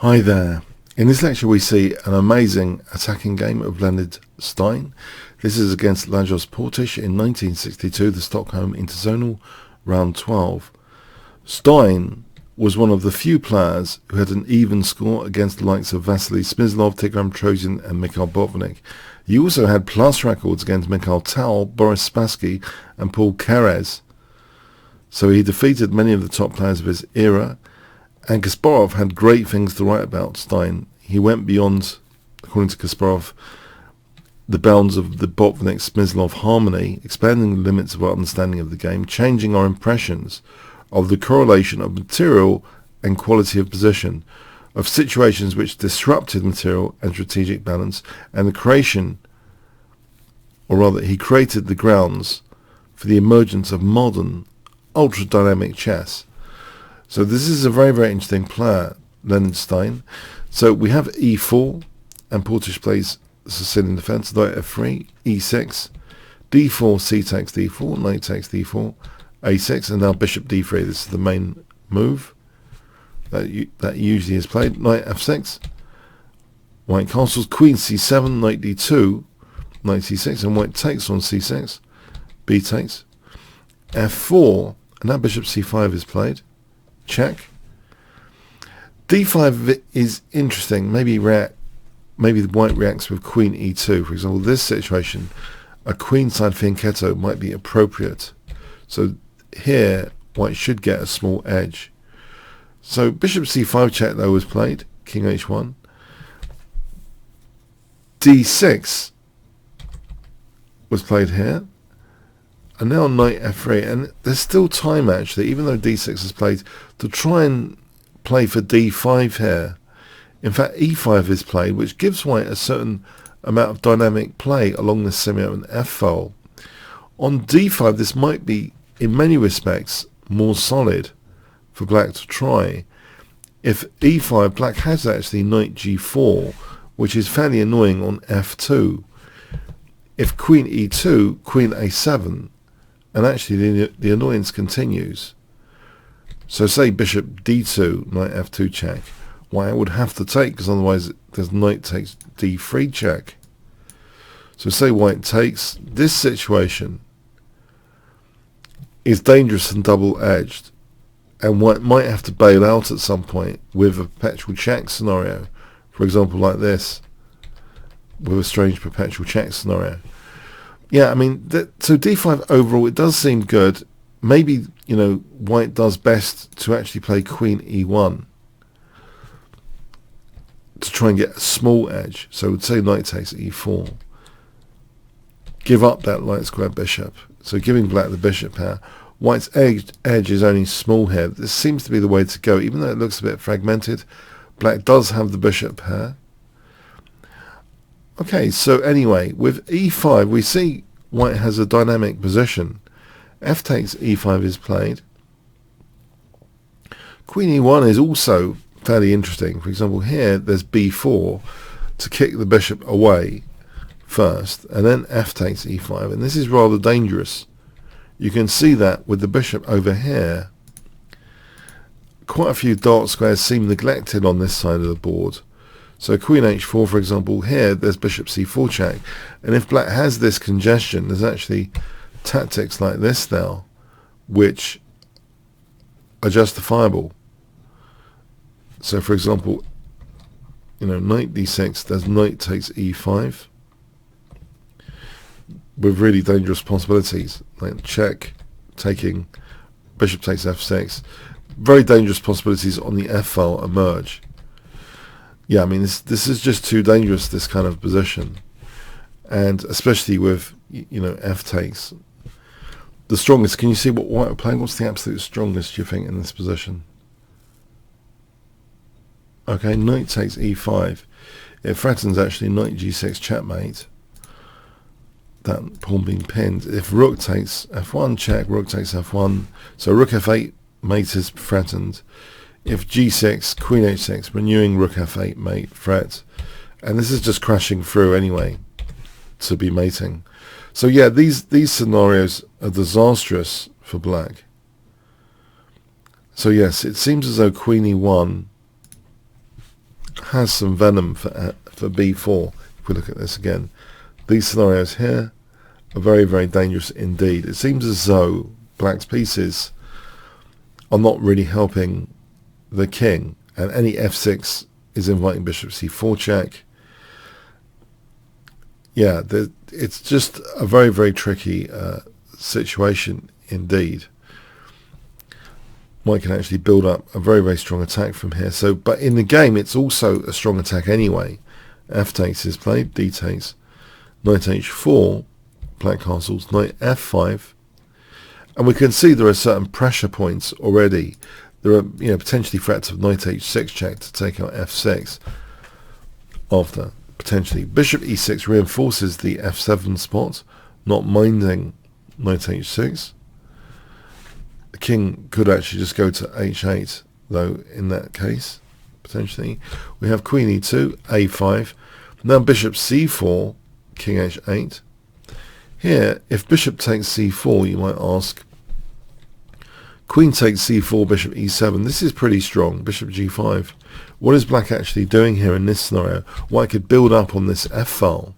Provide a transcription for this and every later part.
Hi there. In this lecture we see an amazing attacking game of blended Stein. This is against Lajos Portisch in 1962, the Stockholm Interzonal, round 12. Stein was one of the few players who had an even score against the likes of Vasily Smyslov, Tigran Trojan and Mikhail Botvinnik. He also had plus records against Mikhail Tal, Boris Spassky and Paul Keres. So he defeated many of the top players of his era. And Kasparov had great things to write about Stein. He went beyond, according to Kasparov, the bounds of the Botvinnik-Smyslov harmony, expanding the limits of our understanding of the game, changing our impressions of the correlation of material and quality of position, of situations which disrupted material and strategic balance, and the creation, or rather he created the grounds for the emergence of modern, ultra-dynamic chess. So this is a very, very interesting player, Leonard Stein. So we have e4, and Portisch plays Sicilian defense, knight f3, e6, d4, c takes d4, knight takes d4, a6, and now bishop d3. This is the main move that usually is played. Knight f6, white castles, queen c7, knight d2, knight c6, and white takes on c6, b takes, f4, and now bishop c5 is played. Check. d5 is interesting. Maybe the white reacts with queen e2. For example, this situation, a queenside fianchetto might be appropriate. So here, white should get a small edge. So bishop c5 check though was played. King h1. d6 was played here. And now knight f3, and there's still time actually, even though d6 is played, to try and play for d5 here. In fact, e5 is played, which gives white a certain amount of dynamic play along the semi-open f-file. On d5, this might be, in many respects, more solid for black to try. If e5, black has actually knight g4, which is fairly annoying on f2. If queen e2, queen a7, and actually the annoyance continues. So say bishop d2, knight f2 check. White would have to take, because otherwise there's knight takes d3 check. So say white takes. This situation is dangerous and double-edged, and white might have to bail out at some point with a perpetual check scenario. For example, like this, with a strange perpetual check scenario. Yeah, I mean, so d5 overall, it does seem good. Maybe, white does best to actually play queen e1 to try and get a small edge. So we'd say knight takes e4. Give up that light square bishop. So giving black the bishop pair. White's edge is only small here. This seems to be the way to go. Even though it looks a bit fragmented, black does have the bishop pair. Okay, so anyway, with e5, we see white has a dynamic position. F takes e5 is played. Queen e1 is also fairly interesting. For example, here there's b4 to kick the bishop away first, and then f takes e5, and this is rather dangerous. You can see that with the bishop over here. Quite a few dark squares seem neglected on this side of the board. So queen h4, for example, here there's bishop c4 check, and if black has this congestion, there's actually tactics like this now which are justifiable. So for example, knight d6, there's knight takes e5 with really dangerous possibilities, like check, taking, bishop takes f6. Very dangerous possibilities on the f-file emerge. Yeah, I mean, this is just too dangerous, this kind of position. And especially with, f takes. The strongest, can you see what white are playing? What's the absolute strongest, you think, in this position? Okay, knight takes e5. It threatens actually knight g6 checkmate. That pawn being pinned. If rook takes f1 check, rook takes f1. So rook f8 mate is threatened. If g6, queen h6, renewing rook f8 mate threat. And this is just crashing through anyway to be mating. So yeah, these scenarios are disastrous for black. So yes, it seems as though queen e1 has some venom for b4. If we look at this again, these scenarios here are very, very dangerous indeed. It seems as though black's pieces are not really helping the king, and any f6 is inviting bishop c4 check. Yeah, it's just a very, very tricky situation indeed. White can actually build up a very, very strong attack from here. So, but in the game, it's also a strong attack anyway. F takes is played, D takes, knight h4, black castles, knight f5, and we can see there are certain pressure points already. There are, potentially threats of knight h6 check to take out f6 after, potentially. Bishop e6 reinforces the f7 spot, not minding knight h6. The king could actually just go to h8, though, in that case, potentially. We have queen e2, a5. Now bishop c4, king h8. Here, if bishop takes c4, you might ask, queen takes c4, bishop e7. This is pretty strong. Bishop g5. What is black actually doing here in this scenario? White could build up on this f-file.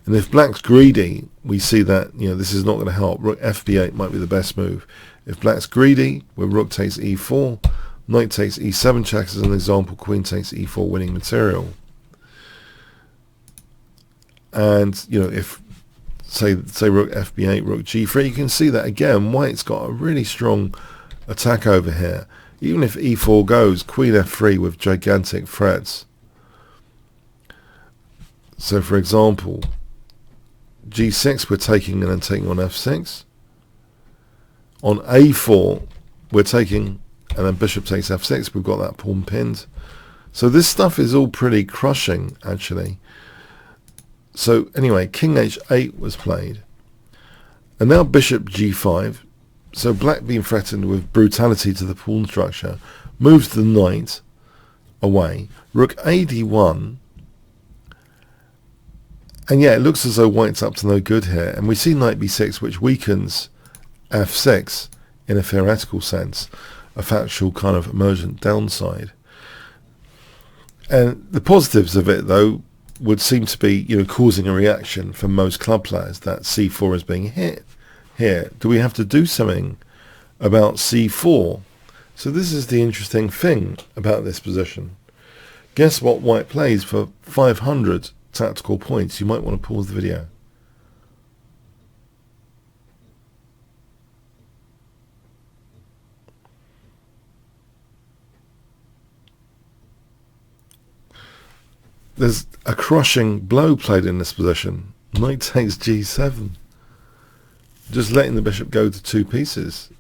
And if black's greedy, we see that this is not going to help. Rook fb8 might be the best move. If black's greedy, where rook takes e4, knight takes e7 check as an example, queen takes e4, winning material. And if say rook fb8, rook g3, you can see that again white's got a really strong attack over here. Even if e4 goes, queen f3 with gigantic threats. So for example, g6 we're taking and then taking on f6. On a4 we're taking and then bishop takes f6. We've got that pawn pinned. So this stuff is all pretty crushing actually. So anyway, king h8 was played, and now bishop g5. So black being threatened with brutality to the pawn structure moves the knight away. Rook ad1, and yeah, it looks as though white's up to no good here, and we see knight b6, which weakens f6 in a theoretical sense, a factual kind of emergent downside. And the positives of it though would seem to be causing a reaction for most club players that c4 is being hit here. Do we have to do something about c4? So this is the interesting thing about this position. Guess what white plays for 500 tactical points? You might want to pause the video. There's a crushing blow played in this position. Knight takes g7. Just letting the bishop go to two pieces.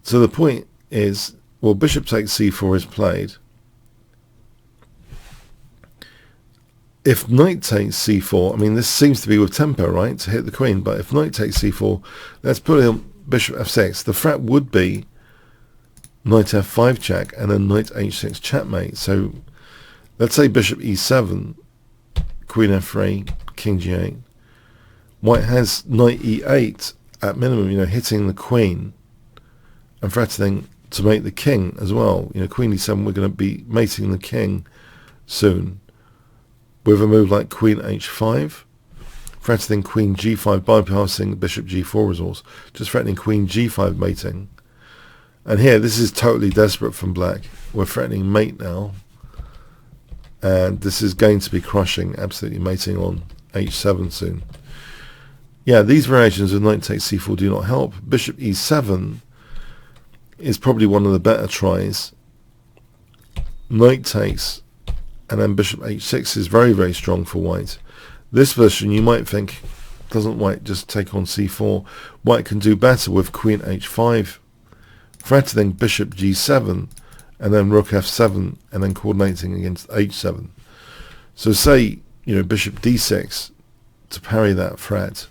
So the point is, well, bishop takes c4 is played. If knight takes c4, I mean, this seems to be with tempo, right, to hit the queen, but if knight takes c4, let's put in bishop f6. The threat would be knight f5 check and then knight h6 checkmate. So let's say bishop e7, queen f3, king g8. White has knight e8 at minimum, hitting the queen and threatening to mate the king as well. Queen e7, we're going to be mating the king soon with a move like queen h5, threatening queen g5, bypassing the bishop g4 resource, just threatening queen g5 mating. And here, this is totally desperate from black. We're threatening mate now. And this is going to be crushing, absolutely mating on h7 soon. Yeah, these variations of knight takes c4 do not help. Bishop e7 is probably one of the better tries. Knight takes, and then bishop h6 is very, very strong for white. This version, you might think, doesn't white just take on c4? White can do better with queen h5, threatening bishop g7, and then rook f7, and then coordinating against h7. So say, bishop d6 to parry that threat.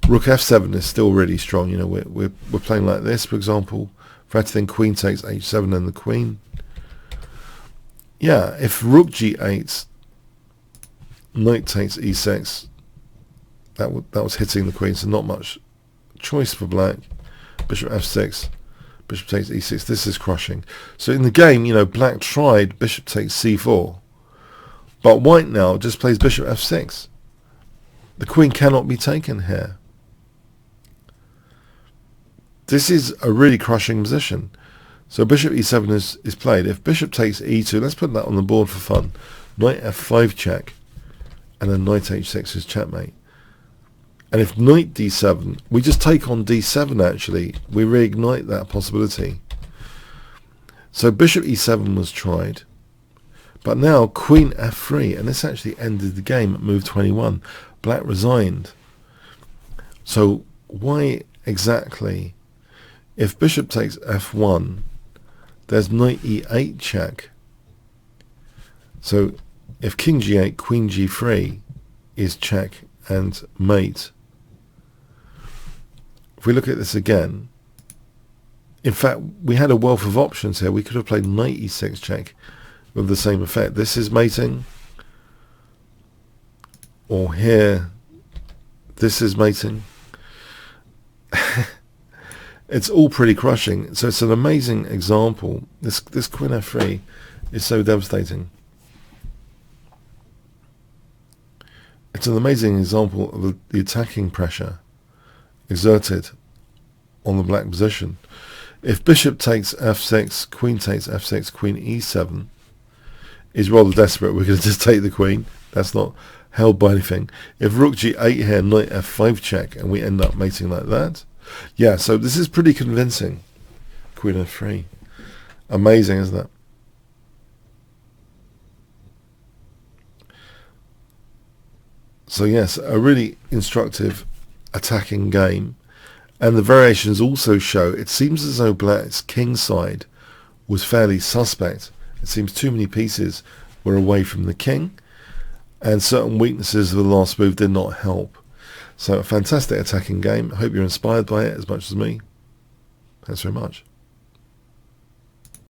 Rook f7 is still really strong. We're playing like this, for example, threatening queen takes h7 and the queen. Yeah, if rook g8, knight takes e6, that was hitting the queen, so not much choice for black. Bishop f6, bishop takes e6. This is crushing. So in the game, you know, black tried bishop takes c4, but white now just plays bishop f6. The queen cannot be taken here. This is a really crushing position. So bishop e7 is played. If bishop takes e2, let's put that on the board for fun. Knight f5 check, and then knight h6 is checkmate. And if knight d7, we just take on d7 actually. We reignite that possibility. So bishop e7 was tried. But now queen f3, and this actually ended the game at move 21. Black resigned. So why exactly? If bishop takes f1, there's knight e8 check. So if king g8, queen g3 is check and mate. If we look at this again, in fact, we had a wealth of options here. We could have played knight e6 check with the same effect. This is mating. Or here, this is mating. It's all pretty crushing. So it's an amazing example. This queen f3 is so devastating. It's an amazing example of the attacking pressure exerted on the black position. If bishop takes f6, queen takes f6, queen e7 is rather desperate. We're going to just take the queen. That's not held by anything. If rook g8 here, knight f5 check, and we end up mating like that. Yeah, so this is pretty convincing. Queen f3. Amazing, isn't it? So yes, a really instructive attacking game. And the variations also show, it seems as though black's king side was fairly suspect. It seems too many pieces were away from the king, and certain weaknesses of the last move did not help. So a fantastic attacking game. I hope you're inspired by it as much as me. Thanks very much.